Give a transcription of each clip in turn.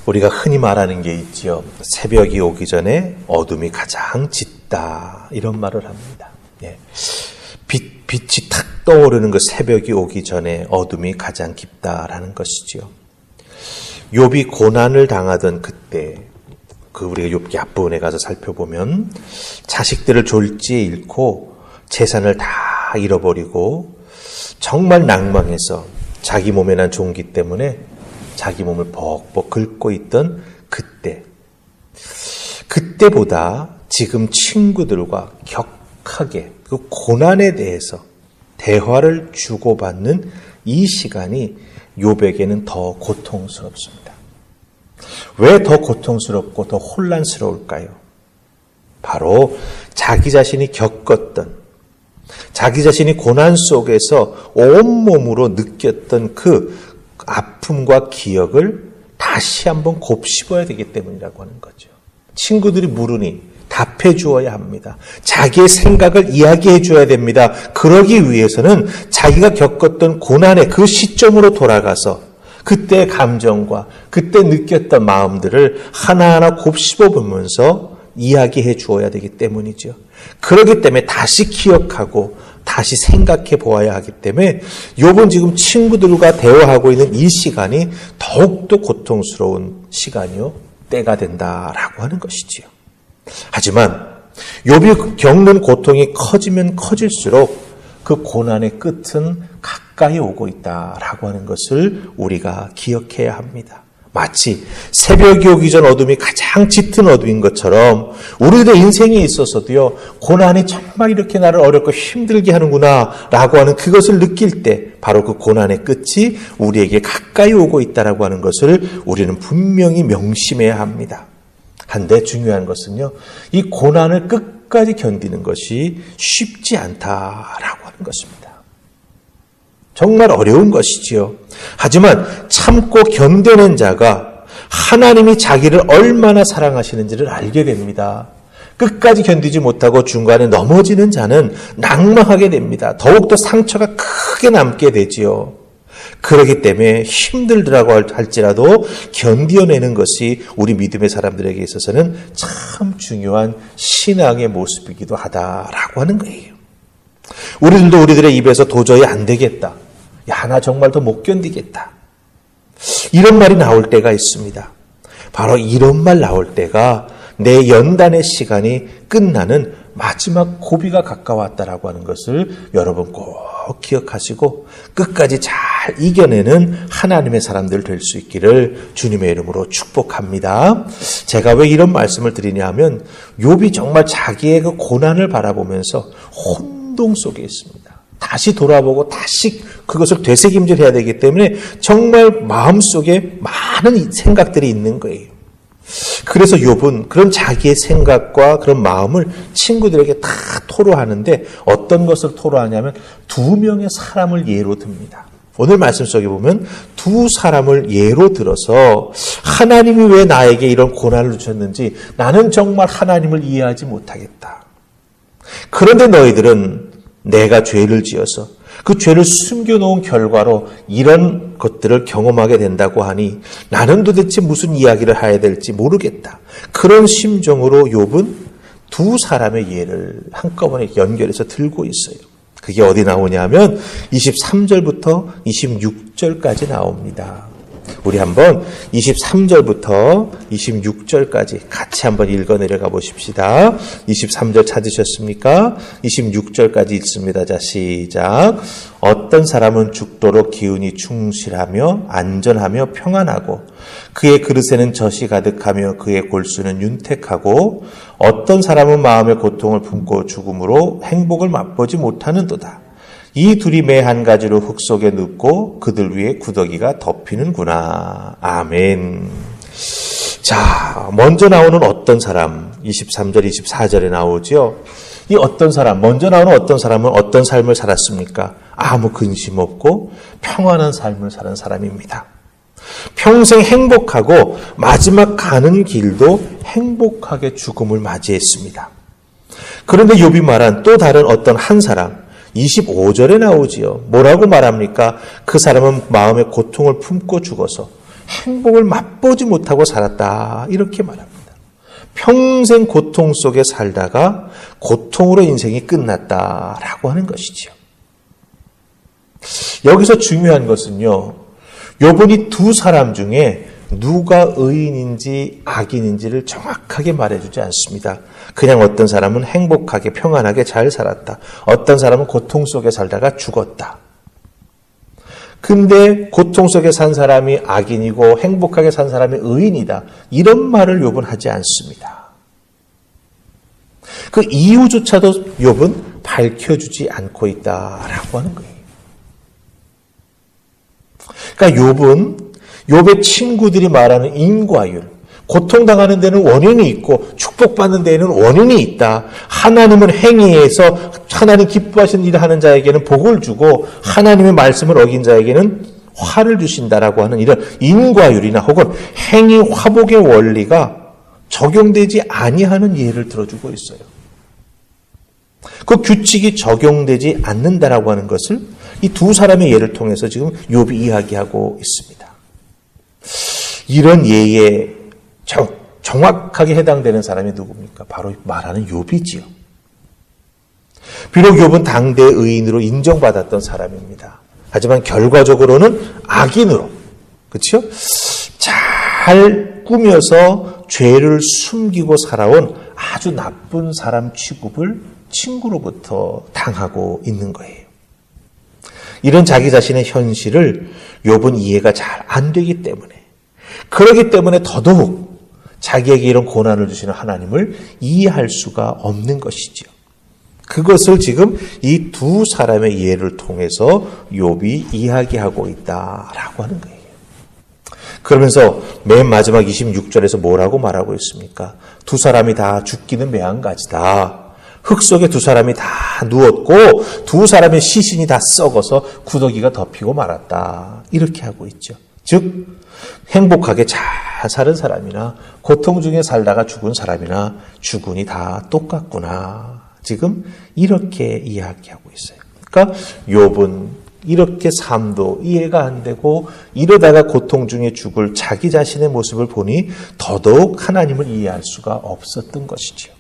우리가 흔히 말하는 게 있지요. 새벽이 오기 전에 어둠이 가장 짙다. 이런 말을 합니다. 예. 빛이 탁 떠오르는 그 새벽이 오기 전에 어둠이 가장 깊다라는 것이지요. 욥이 고난을 당하던 그때, 우리가 욥기 앞부분에 가서 살펴보면 자식들을 졸지에 잃고 재산을 다 잃어버리고 정말 낭망해서 자기 몸에 난 종기 때문에 자기 몸을 벅벅 긁고 있던 그때보다 지금 친구들과 격하게 그 고난에 대해서 대화를 주고받는 이 시간이 욥에게는 더 고통스럽습니다. 왜 더 고통스럽고 더 혼란스러울까요? 바로 자기 자신이 겪었던, 자기 자신이 고난 속에서 온몸으로 느꼈던 그 아픔과 기억을 다시 한번 곱씹어야 되기 때문이라고 하는 거죠. 친구들이 물으니 답해 주어야 합니다. 자기의 생각을 이야기해 줘야 됩니다. 그러기 위해서는 자기가 겪었던 고난의 그 시점으로 돌아가서 그때의 감정과 그때 느꼈던 마음들을 하나하나 곱씹어 보면서 이야기해 주어야 되기 때문이죠. 그렇기 때문에 다시 기억하고 다시 생각해 보아야 하기 때문에 욥은 지금 친구들과 대화하고 있는 이 시간이 더욱더 고통스러운 시간이요, 때가 된다라고 하는 것이지요. 하지만 욥이 겪는 고통이 커지면 커질수록 그 고난의 끝은 가까이 오고 있다라고 하는 것을 우리가 기억해야 합니다. 마치 새벽이 오기 전 어둠이 가장 짙은 어둠인 것처럼 우리들의 인생에 있어서도요, 고난이 정말 이렇게 나를 어렵고 힘들게 하는구나 라고 하는 그것을 느낄 때 바로 그 고난의 끝이 우리에게 가까이 오고 있다라고 하는 것을 우리는 분명히 명심해야 합니다. 한데 중요한 것은요, 이 고난을 끝까지 견디는 것이 쉽지 않다라고 하는 것입니다. 정말 어려운 것이지요. 하지만 참고 견뎌낸 자가 하나님이 자기를 얼마나 사랑하시는지를 알게 됩니다. 끝까지 견디지 못하고 중간에 넘어지는 자는 낭망하게 됩니다. 더욱더 상처가 크게 남게 되지요. 그렇기 때문에 힘들더라고 할지라도 견뎌내는 것이 우리 믿음의 사람들에게 있어서는 참 중요한 신앙의 모습이기도 하다라고 하는 거예요. 우리들도 우리들의 입에서 도저히 안 되겠다, 야, 나 정말 더 못 견디겠다, 이런 말이 나올 때가 있습니다. 바로 이런 말 나올 때가 내 연단의 시간이 끝나는 마지막 고비가 가까웠다라고 하는 것을 여러분 꼭 기억하시고 끝까지 잘 이겨내는 하나님의 사람들 될 수 있기를 주님의 이름으로 축복합니다. 제가 왜 이런 말씀을 드리냐 하면 욥이 정말 자기의 그 고난을 바라보면서 혼동 속에 있습니다. 다시 돌아보고 다시 그것을 되새김질해야 되기 때문에 정말 마음속에 많은 생각들이 있는 거예요. 그래서 욥은 그런 자기의 생각과 그런 마음을 친구들에게 다 토로하는데 어떤 것을 토로하냐면 두 명의 사람을 예로 듭니다. 오늘 말씀 속에 보면 두 사람을 예로 들어서 하나님이 왜 나에게 이런 고난을 주셨는지 나는 정말 하나님을 이해하지 못하겠다. 그런데 너희들은 내가 죄를 지어서 그 죄를 숨겨놓은 결과로 이런 것들을 경험하게 된다고 하니 나는 도대체 무슨 이야기를 해야 될지 모르겠다. 그런 심정으로 욥은 두 사람의 예를 한꺼번에 연결해서 들고 있어요. 그게 어디 나오냐면 23절부터 26절까지 나옵니다. 우리 한번 23절부터 26절까지 같이 한번 읽어 내려가 보십시다. 23절 찾으셨습니까? 26절까지 읽습니다. 자, 시작. 어떤 사람은 죽도록 기운이 충실하며 안전하며 평안하고 그의 그릇에는 젖이 가득하며 그의 골수는 윤택하고 어떤 사람은 마음의 고통을 품고 죽음으로 행복을 맛보지 못하는도다. 이 둘이 매 한 가지로 흙 속에 눕고 그들 위에 구더기가 덮이는구나. 아멘. 자, 먼저 나오는 어떤 사람, 23절, 24절에 나오죠. 이 어떤 사람, 먼저 나오는 어떤 사람은 어떤 삶을 살았습니까? 아무 근심 없고 평안한 삶을 사는 사람입니다. 평생 행복하고 마지막 가는 길도 행복하게 죽음을 맞이했습니다. 그런데 욥이 말한 또 다른 어떤 한 사람, 25절에 나오지요. 뭐라고 말합니까? 그 사람은 마음의 고통을 품고 죽어서 행복을 맛보지 못하고 살았다. 이렇게 말합니다. 평생 고통 속에 살다가 고통으로 인생이 끝났다라고 하는 것이지요. 여기서 중요한 것은요, 욥이 두 사람 중에 누가 의인인지 악인인지를 정확하게 말해주지 않습니다. 그냥 어떤 사람은 행복하게 평안하게 잘 살았다. 어떤 사람은 고통 속에 살다가 죽었다. 근데 고통 속에 산 사람이 악인이고 행복하게 산 사람이 의인이다. 이런 말을 욥은 하지 않습니다. 그 이유조차도 욥은 밝혀주지 않고 있다라고 하는 거예요. 그러니까 욥의 친구들이 말하는 인과율, 고통당하는 데는 원인이 있고 축복받는 데에는 원인이 있다. 하나님은 행위에서 하나님 기뻐하시는 일을 하는 자에게는 복을 주고 하나님의 말씀을 어긴 자에게는 화를 주신다라고 하는 이런 인과율이나 혹은 행위 화복의 원리가 적용되지 아니하는 예를 들어주고 있어요. 그 규칙이 적용되지 않는다라고 하는 것을 이 두 사람의 예를 통해서 지금 욥이 이야기하고 있습니다. 이런 예에 정확하게 해당되는 사람이 누굽니까? 바로 말하는 욥이지요. 비록 욥은 당대 의인으로 인정받았던 사람입니다. 하지만 결과적으로는 악인으로, 그렇죠? 잘 꾸며서 죄를 숨기고 살아온 아주 나쁜 사람 취급을 친구로부터 당하고 있는 거예요. 이런 자기 자신의 현실을 욥은 이해가 잘 안 되기 때문에, 그렇기 때문에 더더욱 자기에게 이런 고난을 주시는 하나님을 이해할 수가 없는 것이죠. 그것을 지금 이 두 사람의 예를 통해서 욥이 이야기하고 있다라고 하는 거예요. 그러면서 맨 마지막 26절에서 뭐라고 말하고 있습니까? 두 사람이 다 죽기는 매한가지다. 흙 속에 두 사람이 다 누웠고 두 사람의 시신이 다 썩어서 구더기가 덮이고 말았다. 이렇게 하고 있죠. 즉 행복하게 잘 사는 사람이나 고통 중에 살다가 죽은 사람이나 죽은이 다 똑같구나. 지금 이렇게 이야기하고 있어요. 그러니까 욥은 이렇게 삶도 이해가 안 되고 이러다가 고통 중에 죽을 자기 자신의 모습을 보니 더더욱 하나님을 이해할 수가 없었던 것이죠.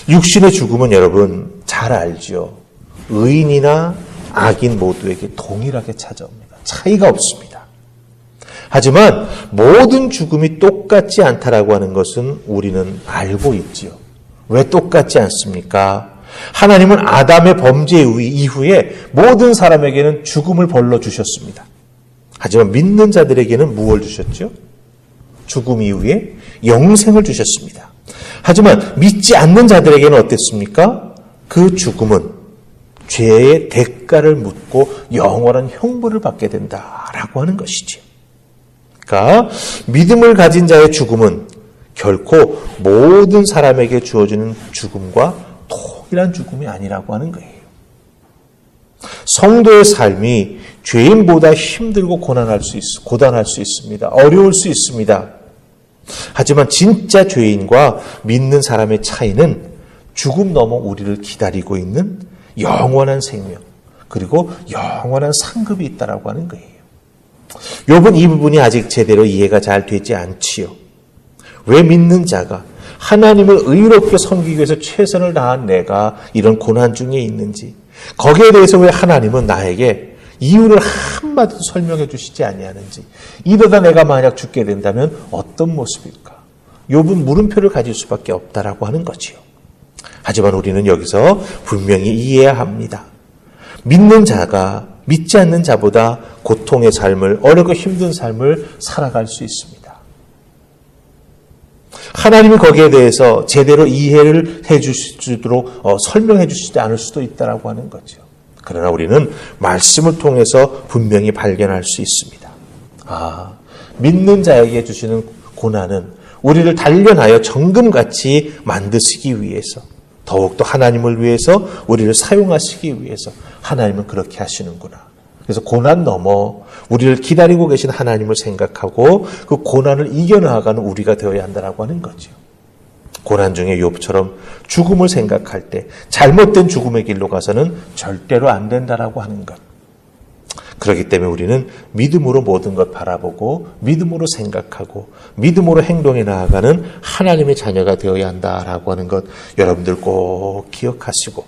육신의 죽음은 여러분 잘 알죠. 의인이나 악인 모두에게 동일하게 찾아옵니다. 차이가 없습니다. 하지만 모든 죽음이 똑같지 않다라고 하는 것은 우리는 알고 있지요. 왜 똑같지 않습니까? 하나님은 아담의 범죄 이후에 모든 사람에게는 죽음을 벌러 주셨습니다. 하지만 믿는 자들에게는 무엇을 주셨죠? 죽음 이후에 영생을 주셨습니다. 하지만 믿지 않는 자들에게는 어땠습니까? 그 죽음은 죄의 대가를 묻고 영원한 형벌을 받게 된다라고 하는 것이죠. 그러니까 믿음을 가진 자의 죽음은 결코 모든 사람에게 주어지는 죽음과 동일한 죽음이 아니라고 하는 거예요. 성도의 삶이 죄인보다 힘들고 고단할 수 있습니다. 어려울 수 있습니다. 하지만 진짜 죄인과 믿는 사람의 차이는 죽음 넘어 우리를 기다리고 있는 영원한 생명, 그리고 영원한 상급이 있다라고 하는 거예요. 욥은 이 부분이 아직 제대로 이해가 잘 되지 않지요. 왜 믿는 자가 하나님을 의롭게 섬기기 위해서 최선을 다한 내가 이런 고난 중에 있는지, 거기에 대해서 왜 하나님은 나에게 이유를 한마디도 설명해 주시지 아니하는지, 이러다 내가 만약 죽게 된다면 어떤 모습일까? 욥은 물음표를 가질 수밖에 없다라고 하는 거지요. 하지만 우리는 여기서 분명히 이해해야 합니다. 믿는 자가 믿지 않는 자보다 고통의 삶을, 어렵고 힘든 삶을 살아갈 수 있습니다. 하나님이 거기에 대해서 제대로 이해를 해 주시도록 설명해 주시지 않을 수도 있다라고 하는 거죠. 그러나 우리는 말씀을 통해서 분명히 발견할 수 있습니다. 믿는 자에게 주시는 고난은 우리를 단련하여 정금같이 만드시기 위해서, 더욱더 하나님을 위해서 우리를 사용하시기 위해서 하나님은 그렇게 하시는구나. 그래서 고난 넘어 우리를 기다리고 계신 하나님을 생각하고 그 고난을 이겨나가는 우리가 되어야 한다라고 하는 거죠. 고난 중에 욥처럼 죽음을 생각할 때 잘못된 죽음의 길로 가서는 절대로 안 된다라고 하는 것. 그렇기 때문에 우리는 믿음으로 모든 것 바라보고 믿음으로 생각하고 믿음으로 행동해 나아가는 하나님의 자녀가 되어야 한다라고 하는 것 여러분들 꼭 기억하시고,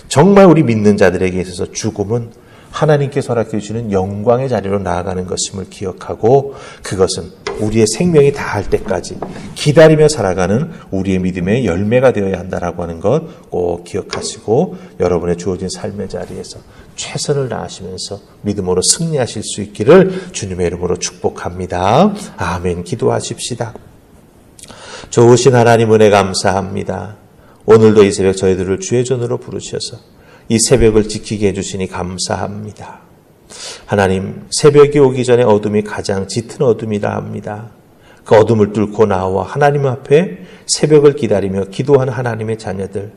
정말 우리 믿는 자들에게 있어서 죽음은 하나님께서 허락해 주시는 영광의 자리로 나아가는 것임을 기억하고, 그것은 우리의 생명이 다할 때까지 기다리며 살아가는 우리의 믿음의 열매가 되어야 한다라고 하는 것 꼭 기억하시고, 여러분의 주어진 삶의 자리에서 최선을 다하시면서 믿음으로 승리하실 수 있기를 주님의 이름으로 축복합니다. 아멘. 기도하십시다. 좋으신 하나님 은혜 감사합니다. 오늘도 이 새벽 저희들을 주의 전으로 부르셔서 이 새벽을 지키게 해주시니 감사합니다. 하나님, 새벽이 오기 전에 어둠이 가장 짙은 어둠이라 합니다. 그 어둠을 뚫고 나와 하나님 앞에 새벽을 기다리며 기도하는 하나님의 자녀들,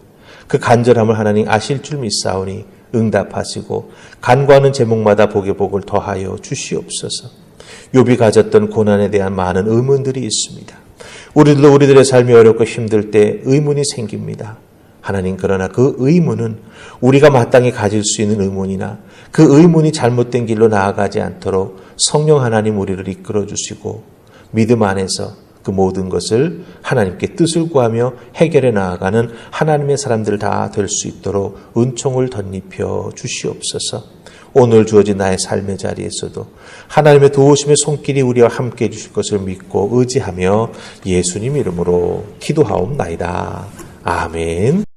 그 간절함을 하나님 아실 줄 믿사오니 응답하시고 간구하는 제목마다 복의 복을 더하여 주시옵소서. 욥이 가졌던 고난에 대한 많은 의문들이 있습니다. 우리들도 우리들의 삶이 어렵고 힘들 때 의문이 생깁니다. 하나님, 그러나 그 의문은 우리가 마땅히 가질 수 있는 의문이나 그 의문이 잘못된 길로 나아가지 않도록 성령 하나님 우리를 이끌어 주시고 믿음 안에서 그 모든 것을 하나님께 뜻을 구하며 해결해 나아가는 하나님의 사람들 다 될 수 있도록 은총을 덧입혀 주시옵소서. 오늘 주어진 나의 삶의 자리에서도 하나님의 도우심의 손길이 우리와 함께 해주실 것을 믿고 의지하며 예수님 이름으로 기도하옵나이다. 아멘.